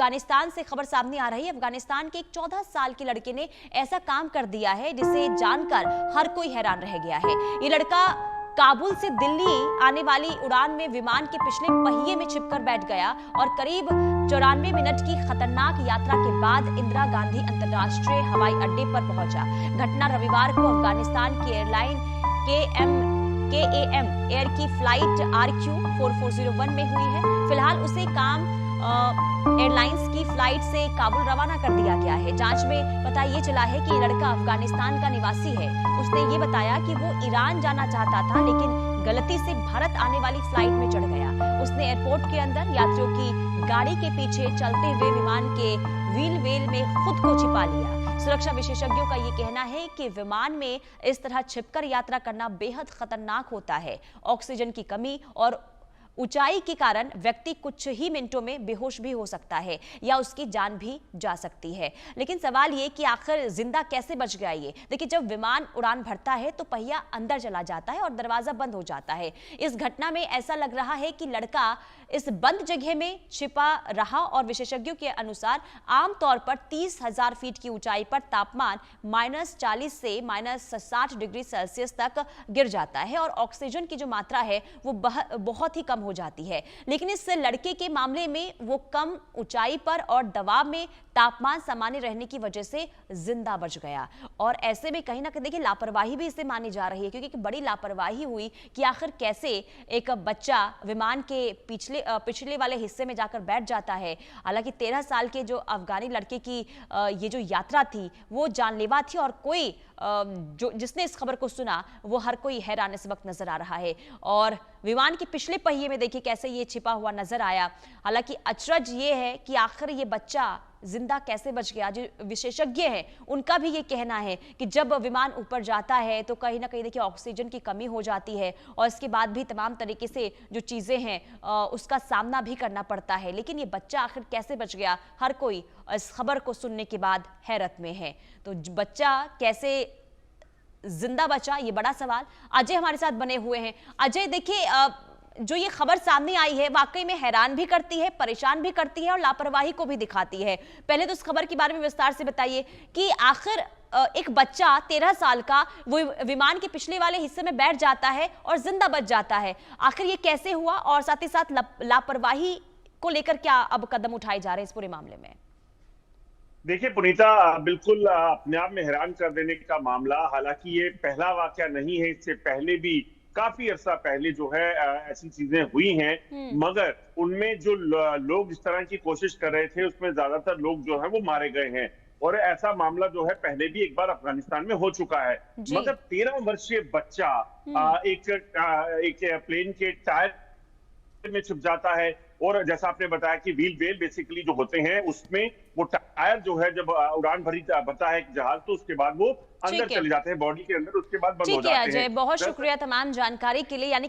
अफगानिस्तान से खबर सामने आ रही है। अफगानिस्तान के एक 14 साल के लड़के ने ऐसा काम कर दिया है जिसे जानकर हर कोई हैरान रह गया है। ये लड़का काबुल से दिल्ली आने वाली उड़ान में विमान के पिछले पहिए में छिपकर बैठ गया और करीब 94 मिनट की खतरनाक यात्रा के बाद इंदिरा गांधी अंतर्राष्ट्रीय हवाई अड्डे पर पहुंचा। घटना रविवार को अफगानिस्तान की एयरलाइन KAM एयर की फ्लाइट RQ 4401 में हुई है। फिलहाल उसे काम एयरलाइंस की फ्लाइट से काबुल रवाना कर दिया गया है। जांच में पता ये चला है कि ये लड़का अफगानिस्तान का निवासी है। उसने ये बताया कि वो ईरान जाना चाहता था, लेकिन गलती से भारत आने वाली फ्लाइट में चढ़ गया। उसने एयरपोर्ट के अंदर यात्रियों की गाड़ी के पीछे चलते हुए विमान के व्हील वेल में खुद को छिपा लिया। सुरक्षा विशेषज्ञों का ये कहना है कि विमान में इस तरह छिपकर यात्रा करना बेहद खतरनाक होता है। ऑक्सीजन की कमी और ऊंचाई के कारण व्यक्ति कुछ ही मिनटों में बेहोश भी हो सकता है या उसकी जान भी जा सकती है। लेकिन सवाल ये कि आखिर जिंदा कैसे बच गया ये? देखिए, जब विमान उड़ान भरता है तो पहिया अंदर चला जाता है और दरवाजा बंद हो जाता है। इस घटना में ऐसा लग रहा है कि लड़का इस बंद जगह में छिपा रहा और विशेषज्ञों के अनुसार आमतौर पर 30,000 फीट की ऊंचाई पर तापमान -40 से -60 डिग्री सेल्सियस तक गिर जाता है और ऑक्सीजन की जो मात्रा है वो बहुत ही कम हो जाती है। लेकिन इस लड़के के मामले में वो कम ऊंचाई पर और दबाव में तापमान सामान्य रहने की वजह से जिंदा बच गया। और ऐसे में कहीं ना कहीं देखिए लापरवाही भी इसे मानी जा रही है, क्योंकि बड़ी लापरवाही हुई कि आखिर कैसे एक बच्चा विमान के पिछले वाले हिस्से में जाकर बैठ जाता है। हालांकि 13 साल के जो अफगानी लड़के की ये जो यात्रा थी वो जानलेवा थी और कोई जिसने इस खबर को सुना वो हर कोई हैरान इस वक्त नजर आ रहा है। और विमान के पिछले पहिए में देखिए कैसे ये छिपा हुआ नजर आया। हालांकि अचरज ये है कि आखिर ये बच्चा जिंदा कैसे बच गया। जो विशेषज्ञ हैं उनका भी ये कहना है कि जब विमान ऊपर जाता है तो कहीं ना कहीं देखिए ऑक्सीजन की कमी हो जाती है और इसके बाद भी तमाम तरीके से जो चीजें हैं उसका सामना भी करना पड़ता है। लेकिन ये बच्चा आखिर कैसे बच गया, हर कोई इस खबर को सुनने के बाद हैरत में है। तो बच्चा कैसे जिंदा बचा, ये बड़ा सवाल। अजय हमारे साथ बने हुए हैं। अजय, देखिए जो ये खबर सामने आई है वाकई में हैरान भी करती है, परेशान भी करती है और लापरवाही को भी दिखाती है। पहले तो इस खबर के बारे में विस्तार से बताइए कि आखिर एक बच्चा 13 साल का वो विमान के पिछले वाले हिस्से में बैठ जाता है और जिंदा बच जाता है। आखिर ये कैसे हुआ और साथ ही साथ लापरवाही को लेकर क्या अब कदम उठाए जा रहे हैं इस पूरे मामले में? देखिए पुनीता, बिल्कुल अपने आप में हैरान कर देने का मामला। हालांकि ये पहला वाकया नहीं है, इससे पहले भी काफी अरसा पहले जो है ऐसी चीजें हुई हैं, मगर उनमें जो लोग इस तरह की कोशिश कर रहे थे उसमें ज्यादातर लोग जो है वो मारे गए हैं। और ऐसा मामला जो है पहले भी एक बार अफगानिस्तान में हो चुका है। मगर 13 वर्षीय बच्चा एक प्लेन के टायर में छुप जाता है और जैसा आपने बताया कि व्हील वेल बेसिकली जो होते हैं उसमें वो टायर जो है जब उड़ान भरता है जहाज तो उसके बाद वो अंदर चले जाते हैं बॉडी के अंदर, उसके बाद बंद हो जाते हैं। अजय, बहुत शुक्रिया तमाम जानकारी के लिए। यानी